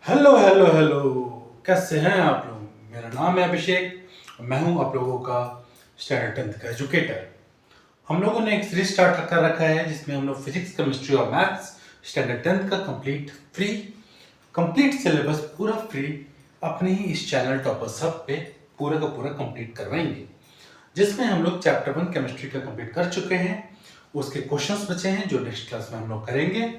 Hello hello hello. कैसे हैं आप लोग? मेरा नाम है अभिषेक और मैं हूं आप लोगों का स्टैंडर्ड 10th का एजुकेटर। हम लोगों ने एक सीरीज स्टार्ट कर रखा है जिसमें हम लोग फिजिक्स, केमिस्ट्री और मैथ्स स्टैंडर्ड 10th का कंप्लीट सिलेबस पूरा फ्री अपने ही इस चैनल टॉपर्स हब पे पूरा का पूरा कंप्लीट करवाएंगे, जिसमें हम लोग चैप्टर 1 केमिस्ट्री का कंप्लीट कर चुके हैं। उसके क्वेश्चंस बचे हैं जो नेक्स्ट क्लास में हम लोग करेंगे।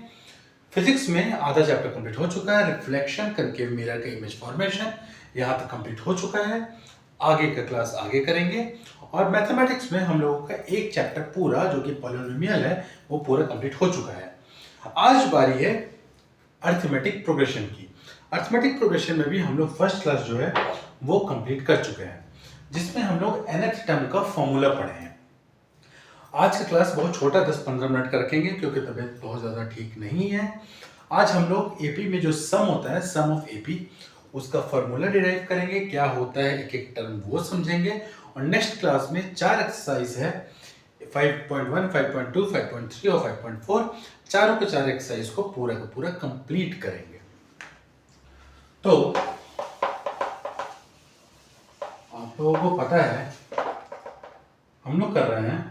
फिजिक्स में आधा चैप्टर कंप्लीट हो चुका है, रिफ्लेक्शन, कनकेव मिरर का इमेज फॉर्मेशन यहाँ तक कंप्लीट हो चुका है। आगे का क्लास आगे करेंगे। और मैथमेटिक्स में हम लोगों का एक चैप्टर पूरा जो कि पॉलिनोमियल है वो पूरा कंप्लीट हो चुका है। आज बारी है अरिथमेटिक प्रोग्रेशन की। अरिथमेटिक प्रोग्रेशन में भी हम लोग फर्स्ट क्लास जो है वो कंप्लीट कर चुके हैं, जिसमें हम लोग nth टर्म का फॉर्मूला पढ़े हैं। आज का क्लास बहुत छोटा 10-15 मिनट का रखेंगे क्योंकि तबीयत बहुत ज़्यादा ठीक नहीं है। आज हम लोग एपी में जो सम होता है, सम ऑफ एपी, उसका फॉर्मूला डिराइव करेंगे, क्या होता है एक एक टर्म वो समझेंगे। और नेक्स्ट क्लास में 4 एक्सरसाइज है, 5.1, 5.2, 5.3 और 5.4। चारों के 4 एक्सरसाइज को पूरा का पूरा कंप्लीट करेंगे। तो आप लोगों को पता है हम लोग कर रहे हैं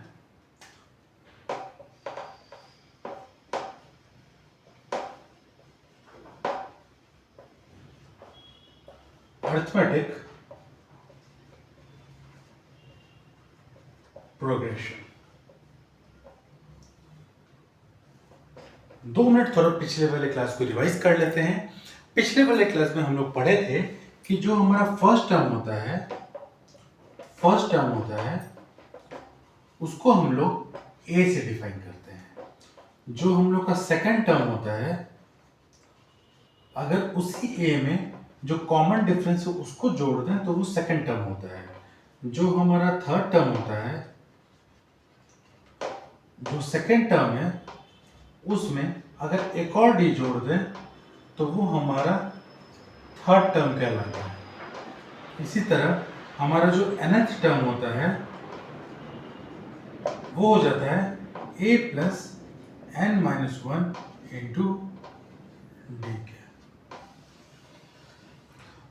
अरिथमेटिक प्रोग्रेशन। 2 मिनट थोड़ा पिछले वाले क्लास को रिवाइज कर लेते हैं। पिछले वाले क्लास में हम लोग पढ़े थे कि जो हमारा फर्स्ट टर्म होता है उसको हम लोग ए से डिफाइन करते हैं। जो हम लोग का सेकंड टर्म होता है, अगर उसी ए में जो कॉमन डिफरेंस है उसको जोड़ दें तो वो सेकंड टर्म होता है। जो हमारा थर्ड टर्म होता है, जो सेकंड टर्म है, उसमें अगर एक और डी जोड़ दें तो वो हमारा थर्ड टर्म कहलाता है। इसी तरह हमारा जो nth टर्म होता है वो हो जाता है a plus n minus 1 into D के।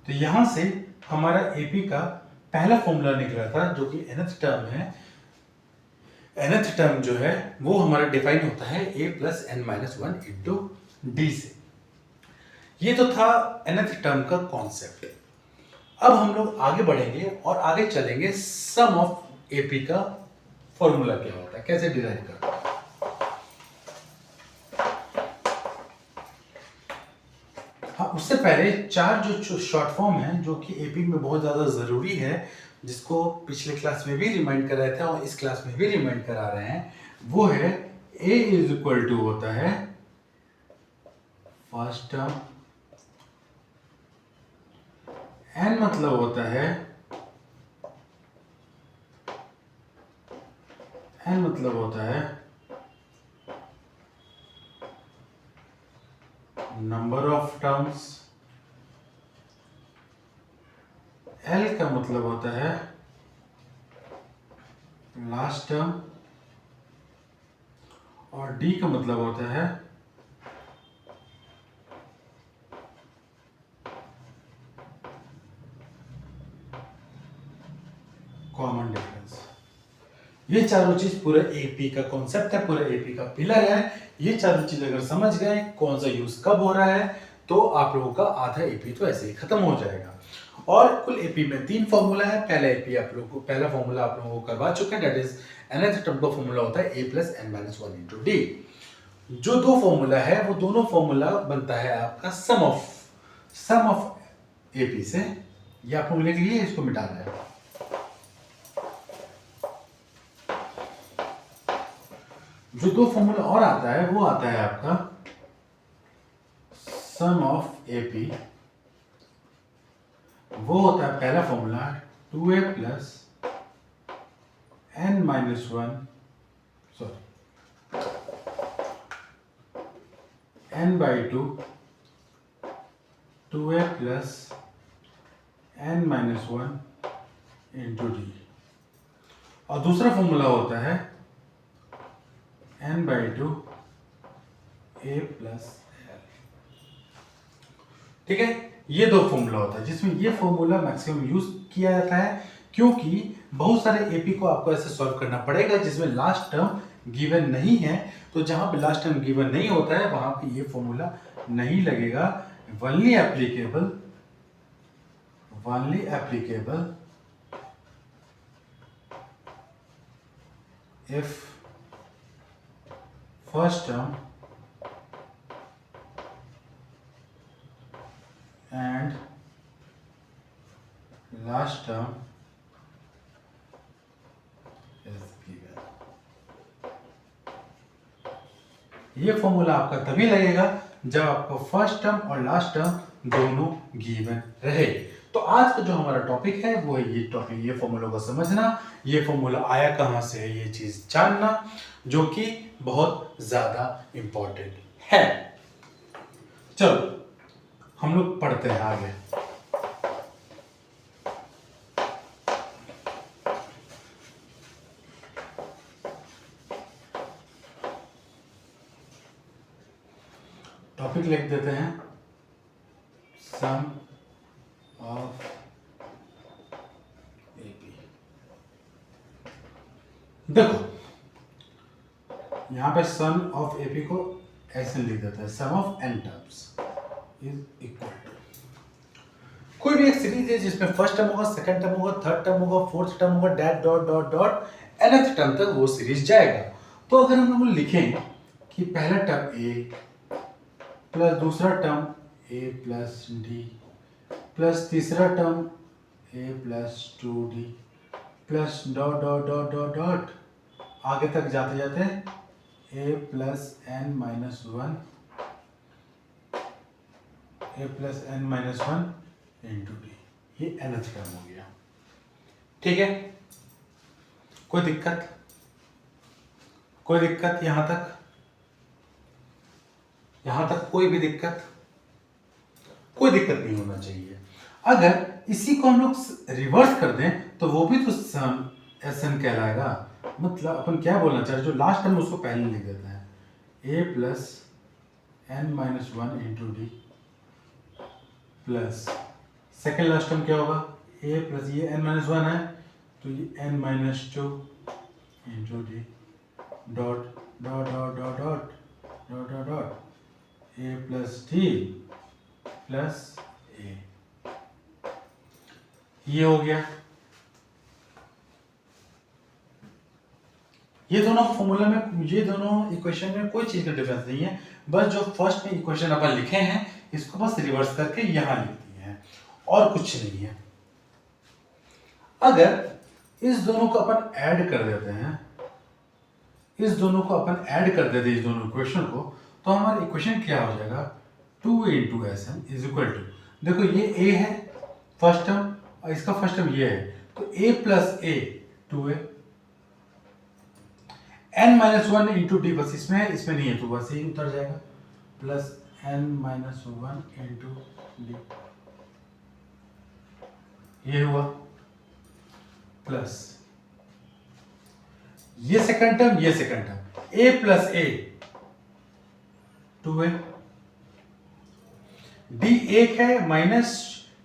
तो यहां से हमारा एपी का पहला फॉर्मूला निकला था जो कि nth टर्म है। nth टर्म जो है वो हमारा डिफाइन होता है a plus n minus 1 into D से। ये तो था nth टर्म का कॉन्सेप्ट। अब हम लोग आगे बढ़ेंगे और आगे चलेंगे सम ऑफ एपी का फॉर्मूला क्या होता है, कैसे डिराइव करते हैं। हाँ, उससे पहले 4 जो शॉर्ट फॉर्म है जो कि एपी में बहुत ज्यादा जरूरी है, जिसको पिछले क्लास में भी रिमाइंड कर रहे थे और इस क्लास में भी रिमाइंड करा रहे हैं, वो है a इज इक्वल टू होता है फर्स्ट टर्म, n मतलब होता है नंबर ऑफ टर्म्स, l का मतलब होता है लास्ट टर्म और d का मतलब होता है कॉमन डिफरेंस। ये चारों चीज पूरा एपी का कॉन्सेप्ट है, पूरा एपी का पिलर है। ये चारों चीज अगर समझ गए कौन सा यूज कब हो रहा है तो आप लोगों का आधा एपी तो ऐसे ही खत्म हो जाएगा। और कुल एपी में 3 फॉर्मूला है। पहला फॉर्मूला आप लोगों को करवा चुके हैं, दैट इज nth टर्म का फॉर्मूला होता है a plus n minus 1 into D. जो 2 फॉर्मूला है वो दोनों फॉर्मूला बनता है आपका सम ऑफ एपी से। ये आप लोग लिख लिए, इसको मिटाना है। जो 2 फॉर्मूला और आता है वो आता है आपका सम ऑफ एपी। वो होता है पहला formula 2a plus n minus 1 n by 2a plus n minus 1 into D. और दूसरा फॉर्मूला होता है n by 2 a plus l। ठीक है, ये दो फॉर्मूला होता है जिसमें ये फॉर्मूला मैक्सिमम यूज किया जाता है, क्योंकि बहुत सारे एपी को आपको ऐसे सॉल्व करना पड़ेगा जिसमें लास्ट टर्म गिवन नहीं है। तो जहां पे लास्ट टर्म गिवन नहीं होता है वहां पे ये फॉर्मूला नहीं लगेगा। only applicable if first term and last term is given। ये फॉर्मूला आपका तभी लगेगा जब आपका फर्स्ट टर्म और लास्ट टर्म दोनों गिवन रहे। तो आज का जो हमारा टॉपिक है वो है ये टॉपिक, ये फॉर्मूला को समझना, ये फॉर्मूला आया कहां से है ये चीज जानना, जो कि बहुत ज्यादा इंपॉर्टेंट है। चलो हम लोग पढ़ते हैं आगे। टॉपिक लिख देते हैं सम ऑफ एपी। देखो यहां पे सम ऑफ एपी को ऐसे लिख देते हैं, sum of N terms is equal to, कोई भी एक सीरीज है जिसमें फर्स्ट टर्म होगा, सेकंड टर्म होगा, थर्ड टर्म होगा, फोर्थ टर्म होगा, that dot dot dot nth term तक वो सीरीज जाएगा। तो अगर हम लोग लिखें कि पहला टर्म ए प्लस दूसरा term A plus D plus तीसरा term A plus 2d plus dot dot dot dot dot आगे तक जाते जाते A plus N minus one into D, ये nth टर्म हो गया। ठीक है, कोई दिक्कत? कोई दिक्कत यहां तक? यहां तक कोई भी दिक्कत? कोई दिक्कत नहीं होना चाहिए। अगर इसी को हम लोग रिवर्स कर दें तो वो भी तो सम एसएन कहलाएगा। मतलब अपन क्या बोलना चाह रहे हैं, जो लास्ट टर्म उसको पहले लिख देते हैं, A plus N minus one into D plus second last term क्या होगा, ए प्लस ये एन माइनस वन है तो ये N minus two into D dot dot dot dot dot dot dot dot A plus D plus A, ये हो गया। ये दोनों फॉर्मूला में, ये दोनों इक्वेशन में कोई चीज का डिफरेंस नहीं है, बस जो फर्स्ट में इक्वेशन अपन लिखे हैं इसको बस रिवर्स करके यहां लिख दिए हैं और कुछ नहीं है। अगर इस दोनों को अपन ऐड कर देते हैं, इस दोनों को अपन ऐड कर देते हैं, इस दोनों इक्वेशन को, तो हमारा इक्वेशन क्या हो जाएगा, 2 into S N is equal to, देखो ये ए है फर्स्ट टर्म और इसका फर्स्ट टर्म ये है, तो A plus A 2a, N minus one into D बस इसमें है, इसमें नहीं है तो बस यही उतर जाएगा, plus N minus one into D, ये हुआ, प्लस ये सेकंड टर्म, ये second term, A plus A 2a, D एक है माइनस,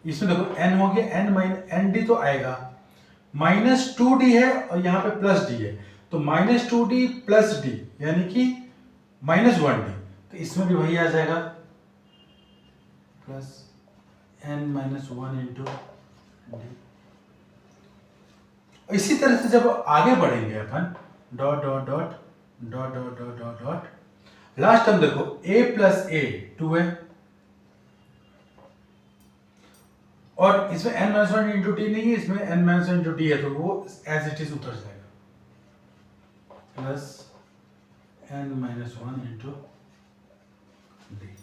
इसमें देखो एन हो गया, एन माइनस एन डी तो आएगा, माइनस 2d है और यहां पे प्लस डी है, तो माइनस 2d प्लस डी यानी कि माइनस 1d, तो इसमें भी वही आ जाएगा, plus N minus one into D. इसी तरह से जब आगे बढ़ेंगे अपन dot dot dot dot dot dot dot dot, last term देखो a प्लस ए 2a और इसमें n minus one into T नहीं है, इसमें n minus one into T है तो वो एज इट इज उतर जाएगा, plus n minus one into D.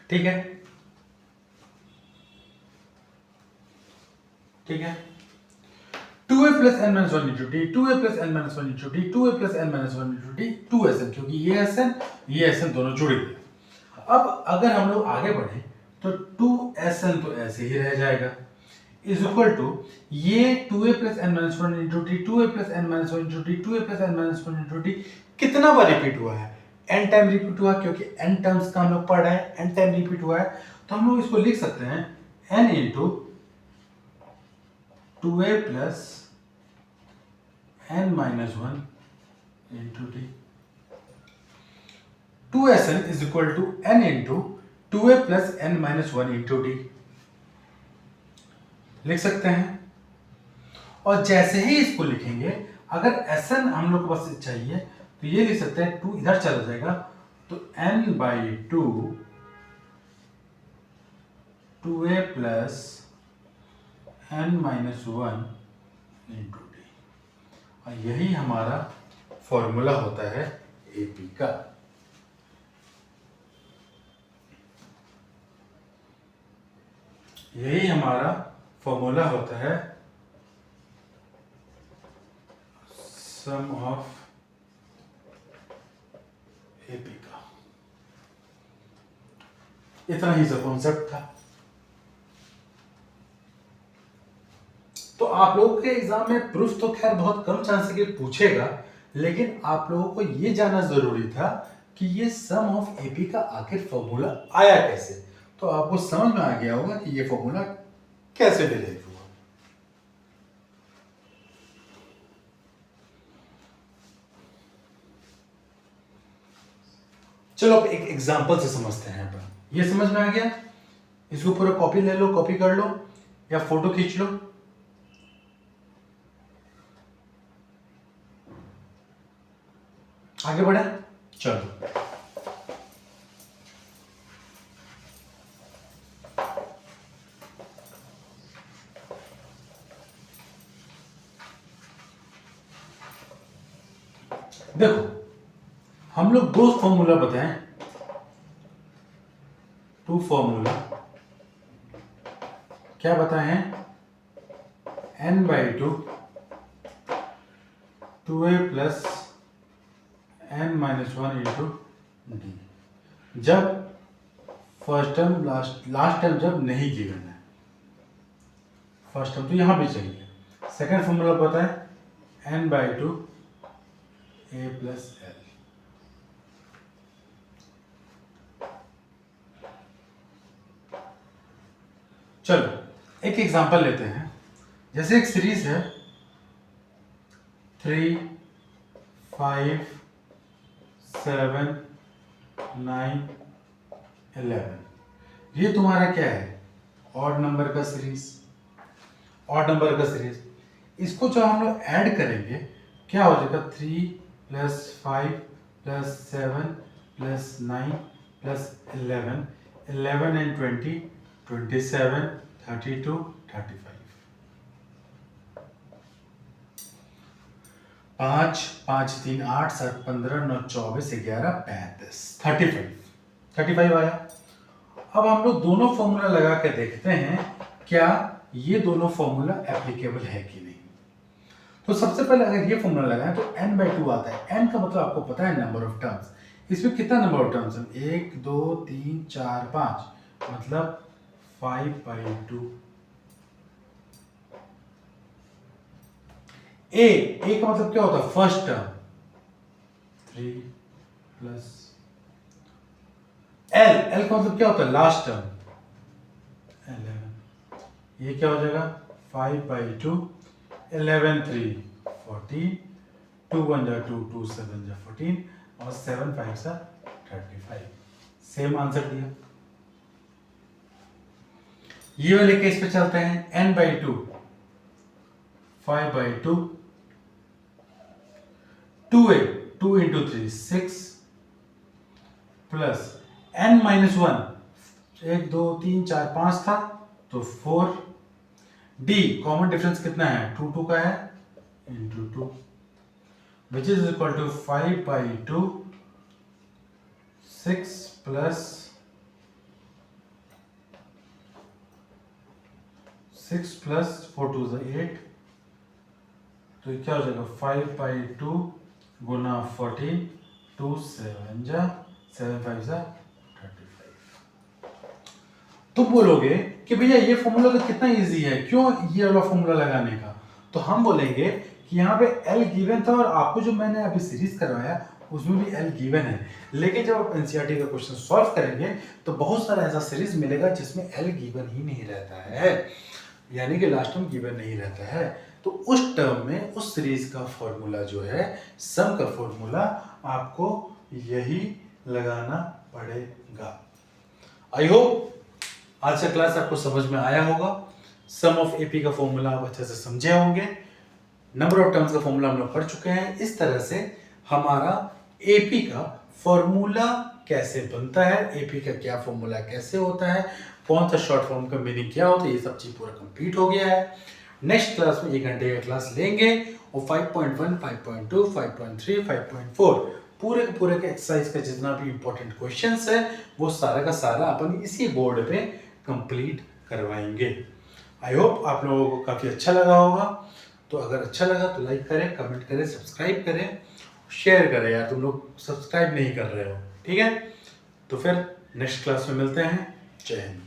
ठीक है, ठीक है, 2a plus N minus one into D, 2a plus N minus one into D, 2a plus N minus one into D, 2sn, क्योंकि ये sn ये sn दोनों जुड़े हुए। अब अगर हम लोग आगे बढ़े तो 2sn तो ऐसे ही रह जाएगा, इज इक्वल टू ये 2a plus N minus one into D, 2a plus N minus one into D, 2a plus N minus one into D कितना बार रिपीट हुआ है, n टाइम रिपीट हुआ, क्योंकि n टर्म्स का हम लोग पढ़ रहे हैं, n टाइम रिपीट हुआ है, तो हम लोग इसको लिख सकते हैं n into 2a plus n minus 1 into D. 2sn is equal to n into 2a plus n minus 1 into D लिख सकते हैं। और जैसे ही इसको लिखेंगे, अगर Sn हम लोग को बस चाहिए तो ये लिख सकते हैं, 2 इधर चला जाएगा तो n by 2a plus n minus 1 into D. और यही हमारा फॉर्मूला होता है AP का। यही हमारा फॉर्मूला होता है सम ऑफ AP का। इतना ही सब कॉन्सेप्ट था। तो आप लोगों के एग्जाम में प्रूफ तो खैर बहुत कम चांस है कि पूछेगा, लेकिन आप लोगों को ये जानना जरूरी था कि ये सम ऑफ AP का आखिर फॉर्मूला आया कैसे। तो आपको समझ में आ गया होगा कि ये फॉर्मूला कैसे डिराइव हुआ। चलो अब एक एग्जांपल से समझते हैं। अपन ये समझ में आ गया, इसको पूरा कॉपी ले लो, कॉपी कर लो या फोटो खींच लो। आगे बढ़े, चलो। देखो, हम लोग दो फॉर्मूला बताएं, 2 फॉर्मूला क्या बताए हैं, n by 2a plus n minus 1 into D. जब फर्स्ट टर्म लास्ट टर्म जब नहीं गिवन है, फर्स्ट टर्म तो यहां भी चाहिए। सेकंड फॉर्मूला पता है n by 2a plus l। चलो एक एग्जांपल लेते हैं। जैसे एक सीरीज है 3, 5, 7, 9, 11। ये तुम्हारा क्या है, ऑड नंबर का सीरीज, ऑड नंबर का सीरीज। इसको जो हम लोग ऐड करेंगे क्या हो जाएगा, 3 plus 5 plus 7 plus 9 plus 11, 11 and 20, 27, 32, 35। 5, 5, 3, 8, 7, 15, 9, 24, 11, 35, 35 आया। अब हम लोग दोनों फॉर्मूला लगा के देखते हैं क्या ये दोनों फॉर्मूला एप्लीकेबल है कि नहीं। तो सबसे पहले अगर ये फॉर्मूला लगाएं तो n बाई 2 आता है। n का मतलब आपको पता है नंबर ऑफ टर्म्स। इसमें कितना नंबर ऑफ टर्म्स है, 1, 2, 3, 4, 5, मतलब 5 बाई 2। ए का मतलब क्या होता है, फर्स्ट टर्म, 3 प्लस एल का मतलब क्या होता है, लास्ट टर्म, 11। ये क्या हो जाएगा, 5 बाई 2, 11, 3, 14, 2 1 जा 2, 2 7 जा 14 और 7 5 जा 35। सेम आंसर दिया। ये वाले केस पे चलते हैं, n by 2, 5 by 2, 2a, 2 into 3, 6 plus n minus 1, 1 2 3 4 5 था तो 4। d कॉमन डिफरेंस कितना है, 2 2 का है, into 2 which is equal to 5 by 2, 6 plus 6 plus 4 2 8, तो ये क्या हो जाएगा, 5 बाई 2 गुना 14, 2 7 जा 7 5 जा 35। तो बोलोगे कि भैया ये फॉर्मूला तो कितना इजी है, क्यों ये वाला फॉर्मूला लगाने का। तो हम बोलेंगे कि यहाँ पे L गिवन था और आपको जो मैंने अभी सीरीज करवाया उसमें भी एल गिवन है, लेकिन जब आप एनसीईआरटी का क्वेश्चन सॉल्व करेंगे तो बहुत सारा ऐसा सीरीज मिलेगा जिसमें एल गिवन ही नहीं रहता है, यानी कि लास्ट टर्म गिवन नहीं रहता है। तो उस टर्म में उस सीरीज का फॉर्मूला जो है, सम का फॉर्मूला आपको यही लगाना पड़ेगा। आई होप आज का क्लास आपको समझ में आया होगा। सम ऑफ एपी का फॉर्मूला आप अच्छे से समझे होंगे। नंबर ऑफ टर्म्स का फॉर्मूला हम लोग पढ़ चुके हैं। इस तरह से हमारा एपी का फॉर्मूला कैसे बनता है, एपी का क्या फॉर्मूला कैसे होता है, कौन सा शॉर्ट फॉर्म का मीनिंग क्या होता है, ये सब चीज पूरा कंप्लीट हो गया है। नेक्स्ट क्लास में 1 घंटे का क्लास लेंगे और 5.1, 5.2, 5.3, 5.4 पूरे के एक्सरसाइज का जितना भी इंपॉर्टेंट क्वेश्चंस है वो सारा का सारा अपन इसी बोर्ड पे कंप्लीट करवाएंगे। आई होप आप लोगों को काफ़ी अच्छा लगा होगा। तो अगर अच्छा लगा तो लाइक करें, कमेंट करें, सब्सक्राइब करें, शेयर करें। यार तुम लोग सब्सक्राइब नहीं कर रहे हो, ठीक है? तो फिर नेक्स्ट क्लास में मिलते हैं। जय हिंद।